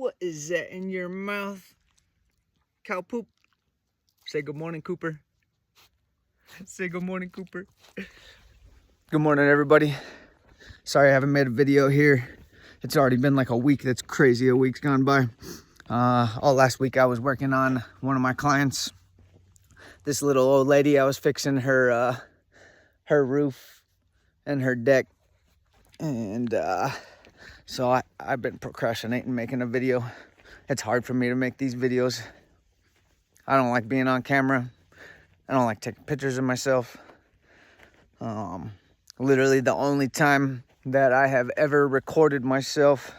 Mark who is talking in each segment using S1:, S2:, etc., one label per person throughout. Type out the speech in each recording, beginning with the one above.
S1: What is that in your mouth? Cow poop? Say good morning, Cooper. Say good morning, Cooper. Good morning, everybody. Sorry I haven't made a video here. It's already been like a week. That's crazy. A week's gone by. All last week I was working on one of my clients. This little old lady, I was fixing her roof and her deck. And so I've been procrastinating making a video. It's hard for me to make these videos. I don't like being on camera. I don't like taking pictures of myself. Literally the only time that I have ever recorded myself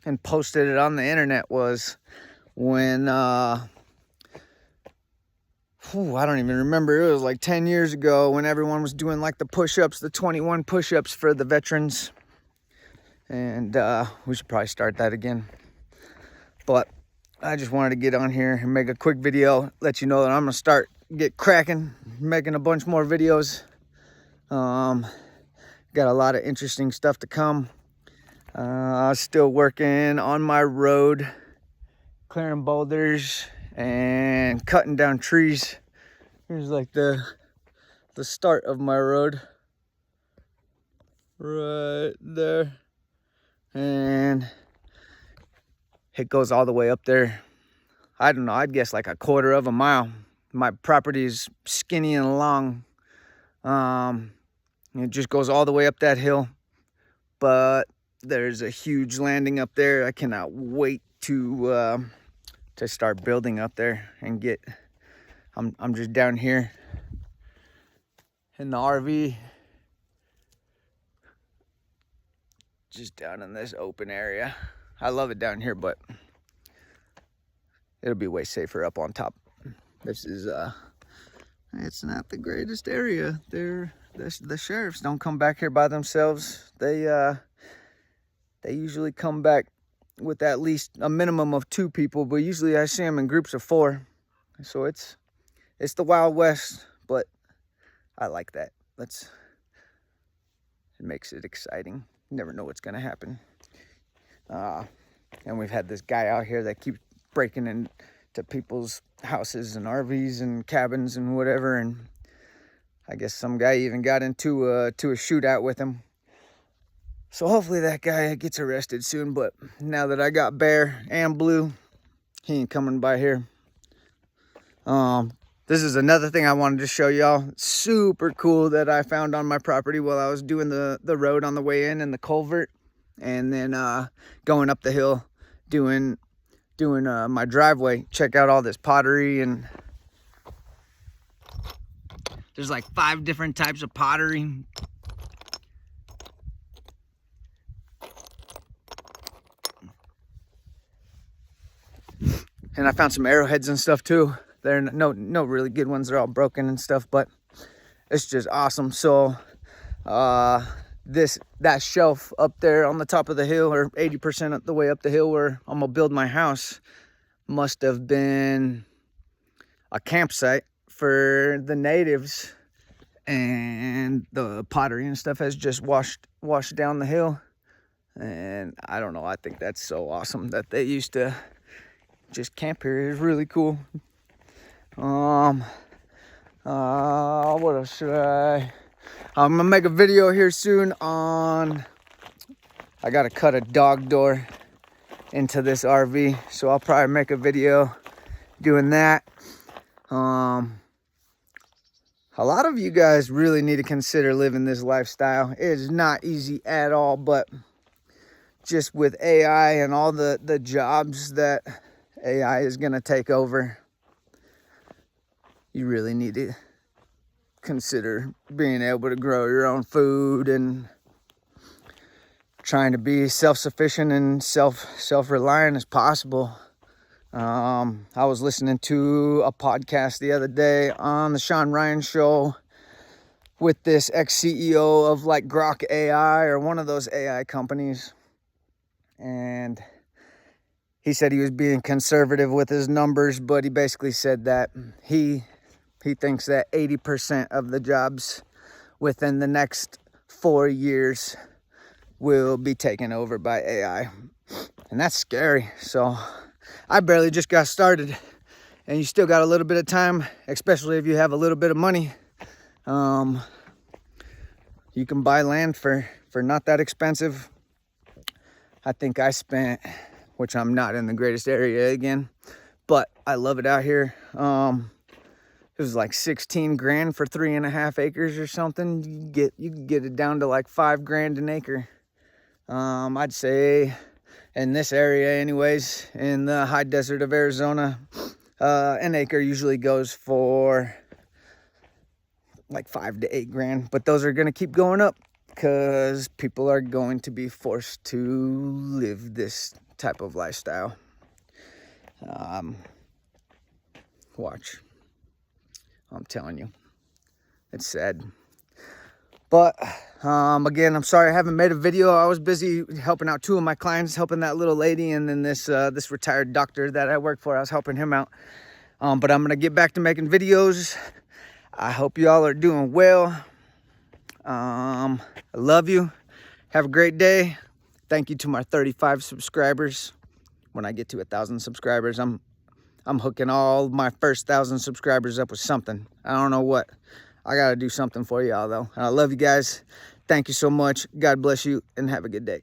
S1: and posted it on the internet was when, I don't even remember. It was like 10 years ago when everyone was doing like the push-ups, the 21 push-ups for the veterans. And we should probably start that again. But I just wanted to get on here and make a quick video, let you know that I'm gonna get cracking, making a bunch more videos. Got a lot of interesting stuff to come. Still working on my road, clearing boulders and cutting down trees. Here's like the start of my road right there, and it goes all the way up there. I don't know, I'd guess like a quarter of a mile. My property is skinny and long. It just goes all the way up that hill, but there's a huge landing up there. I cannot wait to start building up there and get. I'm just down here in the RV, just down in this open area. I love it down here, but it'll be way safer up on top. This is it's not the greatest area. The sheriffs don't come back here by themselves. They usually come back with at least a minimum of 2 people, but usually I see them in groups of 4. So it's the Wild West, but I like that. It makes it exciting. You never know what's gonna happen. And we've had this guy out here that keeps breaking into people's houses and RVs and cabins and whatever, and I guess some guy even got into a shootout with him. So hopefully that guy gets arrested soon, but now that I got Bear and Blue, he ain't coming by here. This is another thing I wanted to show y'all. Super cool that I found on my property while I was doing the road on the way in and the culvert, and then going up the hill doing my driveway. Check out all this pottery, and there's like 5 different types of pottery. And I found some arrowheads and stuff too. They're no really good ones. They're all broken and stuff, but it's just awesome. So that shelf up there on the top of the hill, or 80% of the way up the hill where I'm gonna build my house, must have been a campsite for the natives, and the pottery and stuff has just washed down the hill. And I don't know, I think that's so awesome that they used to just camp here. It's really cool. What else should I'm gonna make a video here soon on, I gotta cut a dog door into this RV, so I'll probably make a video doing that. A lot of you guys really need to consider living this lifestyle. It is not easy at all, but just with AI and all the jobs that AI is gonna take over, you really need to consider being able to grow your own food and trying to be self-sufficient and self-reliant as possible. I was listening to a podcast the other day on the Sean Ryan show with this ex-CEO of like Grok AI, or one of those AI companies, and he said he was being conservative with his numbers, but he basically said that he thinks that 80% of the jobs within the next 4 years will be taken over by AI. And that's scary. So I barely just got started, and you still got a little bit of time, especially if you have a little bit of money. You can buy land for not that expensive. I think I spent, which I'm not in the greatest area again, but I love it out here. It was like 16 grand for 3.5 acres or something. You can get it down to like 5 grand an acre. I'd say in this area anyways, in the high desert of Arizona, an acre usually goes for like 5 to 8 grand, but those are gonna keep going up because people are going to be forced to live this type of lifestyle. Watch, I'm telling you, it's sad. But again, I'm sorry I haven't made a video. I was busy helping out 2 of my clients, helping that little lady, and then this retired doctor that I work for. I was helping him out. But I'm gonna get back to making videos. I hope y'all are doing well. I love you. Have a great day. Thank you to my 35 subscribers. When I get to 1,000 subscribers, I'm hooking all my first 1,000 subscribers up with something. I don't know what. I gotta do something for y'all though. And I love you guys. Thank you so much. God bless you and have a good day.